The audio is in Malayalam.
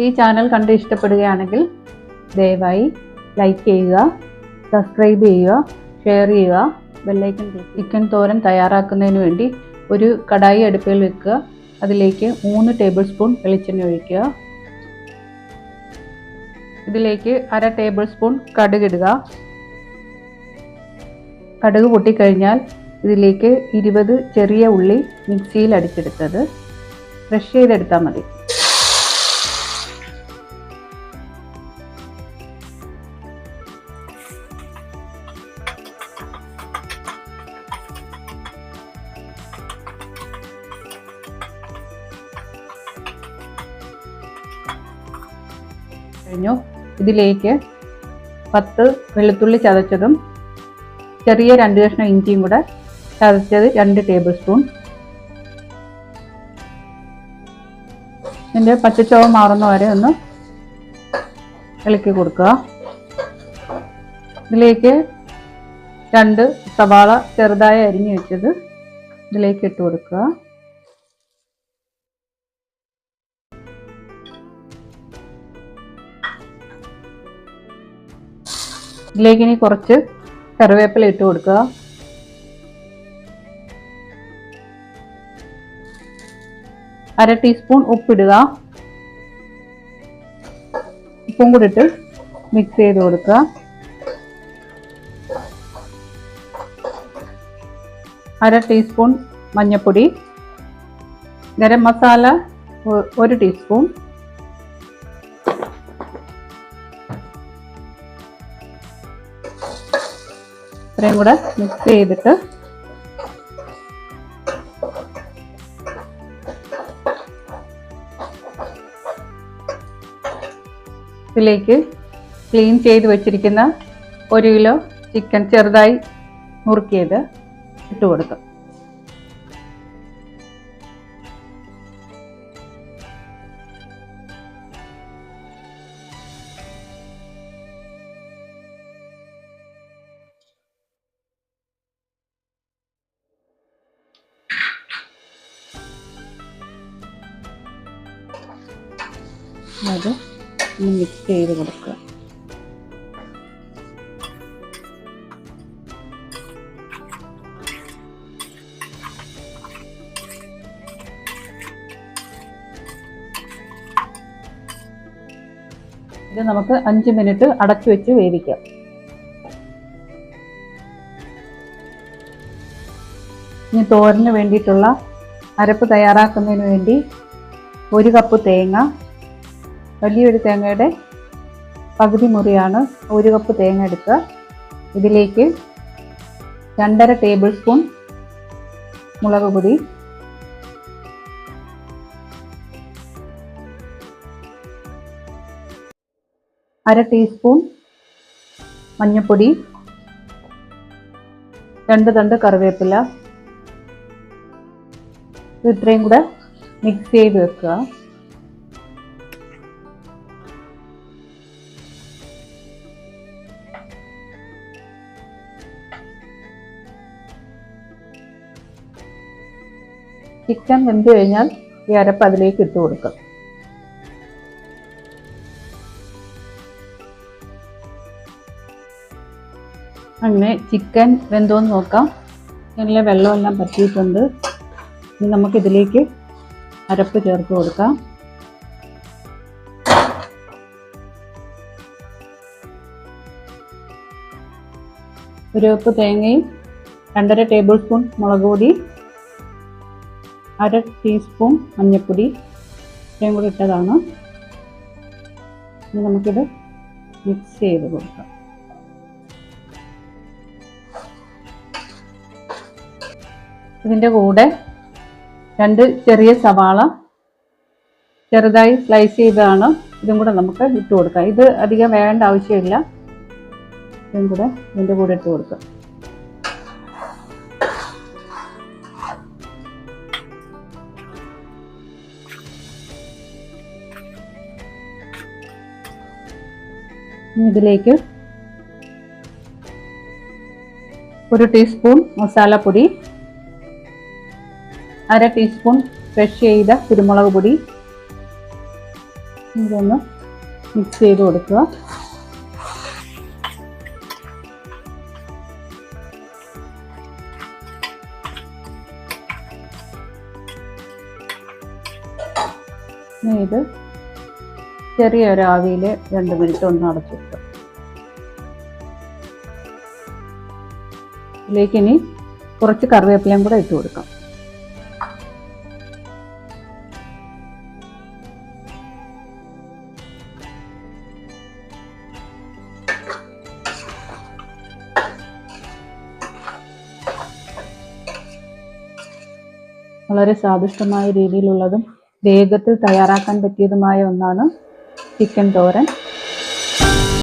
ഈ ചാനൽ കണ്ട് ഇഷ്ടപ്പെടുകയാണെങ്കിൽ ദയവായി ലൈക്ക് ചെയ്യുക, സബ്സ്ക്രൈബ് ചെയ്യുക, ഷെയർ ചെയ്യുക, ബെല്ലൈക്കൺ ക്ലിക്ക്. ചിക്കൻ തോരൻ തയ്യാറാക്കുന്നതിന് വേണ്ടി ഒരു കടായി അടുപ്പിൽ വെക്കുക. അതിലേക്ക് 3 ടേബിൾ സ്പൂൺ വെളിച്ചെണ്ണ ഒഴിക്കുക. ഇതിലേക്ക് 1/2 ടേബിൾ സ്പൂൺ കടുക് ഇടുക. കടുക് പൊട്ടിക്കഴിഞ്ഞാൽ ഇതിലേക്ക് 20 ചെറിയ ഉള്ളി മിക്സിയിൽ അടിച്ചെടുത്തത് ക്രഷ് ചെയ്തെടുത്താൽ മതി. കഴിഞ്ഞു. ഇതിലേക്ക് 10 വെളുത്തുള്ളി ചതച്ചതും ചെറിയ 2 കഷ്ണം ഇഞ്ചിയും കൂടെ ചതച്ചത് 2 ടേബിൾ സ്പൂൺ. ഇതിൻ്റെ പച്ചച്ചുവ മാറുന്ന വരെ ഒന്ന് ഇളക്കി കൊടുക്കുക. ഇതിലേക്ക് 2 സവാള ചെറുതായി അരിഞ്ഞു വെച്ചത് ഇതിലേക്ക് ഇട്ട് കൊടുക്കുക. ഇതിലേക്ക് ഇനി കുറച്ച് കറിവേപ്പില ഇട്ട് കൊടുക്കുക. അര ടീസ്പൂൺ ഉപ്പിടുക. ഉപ്പും കൂടി ഇട്ട് മിക്സ് ചെയ്ത് കൊടുക്കുക. അര ടീസ്പൂൺ മഞ്ഞൾപ്പൊടി, ഗരം മസാല 1 ടീസ്പൂൺ, ഇത്രയും കൂടെ മിക്സ് ചെയ്തിട്ട് ഇതിലേക്ക് ക്ലീൻ ചെയ്ത് വെച്ചിരിക്കുന്ന 1 കിലോ ചിക്കൻ ചെറുതായി നുറുക്കിയത് ഇട്ട് കൊടുക്കാം. അത് മിക്സ് ചെയ്ത് കൊടുക്കുക. ഇത് നമുക്ക് 5 മിനിറ്റ് അടച്ചു വെച്ച് വേവിക്കാം. ഇനി തോരന് വേണ്ടിയിട്ടുള്ള അരപ്പ് തയ്യാറാക്കുന്നതിന് വേണ്ടി 1 കപ്പ് തേങ്ങ, വലിയൊരു തേങ്ങയുടെ പകുതി മുറിയാണ് 1 കപ്പ് തേങ്ങ എടുക്കുക. ഇതിലേക്ക് 2.5 ടേബിൾ സ്പൂൺ മുളക് പൊടി, 1/2 ടീസ്പൂൺ മഞ്ഞൾപ്പൊടി, 2 തണ്ട് കറിവേപ്പില, ഇത്രയും കൂടെ മിക്സ് ചെയ്ത് വെക്കുക. ചിക്കൻ വെന്ത് കഴിഞ്ഞാൽ ഈ അരപ്പ് അതിലേക്ക് ഇട്ട് കൊടുക്കുക. അങ്ങനെ ചിക്കൻ വെന്തോന്ന് നോക്കാം. നല്ല വെള്ളമെല്ലാം പറ്റിയിട്ടുണ്ട്. ഇനി നമുക്കിതിലേക്ക് അരപ്പ് ചേർത്ത് കൊടുക്കാം. ഒരു കപ്പ് തേങ്ങയും 2.5 ടേബിൾ സ്പൂൺ മുളക് പൊടി, 1/2 ടീസ്പൂൺ മഞ്ഞൾപ്പൊടി ഇത്രയും കൂടി ഇട്ടതാണ്. ഇനി നമുക്കിത് മിക്സ് ചെയ്ത് കൊടുക്കാം. ഇതിൻ്റെ കൂടെ 2 ചെറിയ സവാള ചെറുതായി സ്ലൈസ് ചെയ്തതാണ്. ഇതും കൂടെ നമുക്ക് ഇട്ട് കൊടുക്കാം. ഇത് അധികം വേണ്ട ആവശ്യമില്ല. ഇതും കൂടെ ഇതിൻ്റെ കൂടെ ഇട്ട് കൊടുക്കാം. ഇതിലേക്ക് 1 ടീസ്പൂൺ മസാലപ്പൊടി, 1/2 ടീസ്പൂൺ ക്രഷ് ചെയ്ത കുരുമുളക് പൊടി, ഇതൊന്ന് മിക്സ് ചെയ്ത് കൊടുക്കുക. ഇത് ചെറിയൊരു ആവിയിൽ 2 മിനിറ്റ് ഒന്ന് അടച്ചു വെക്കുക. ഇതിലേക്ക് ഇനി കുറച്ച് കറിവേപ്പിലയും കൂടെ ഇട്ട് കൊടുക്കാം. വളരെ സ്വാദിഷ്ടമായ രീതിയിലുള്ളതും വേഗത്തിൽ തയ്യാറാക്കാൻ പറ്റിയതുമായ ഒന്നാണ് ചിക്കൻ തോരൻ.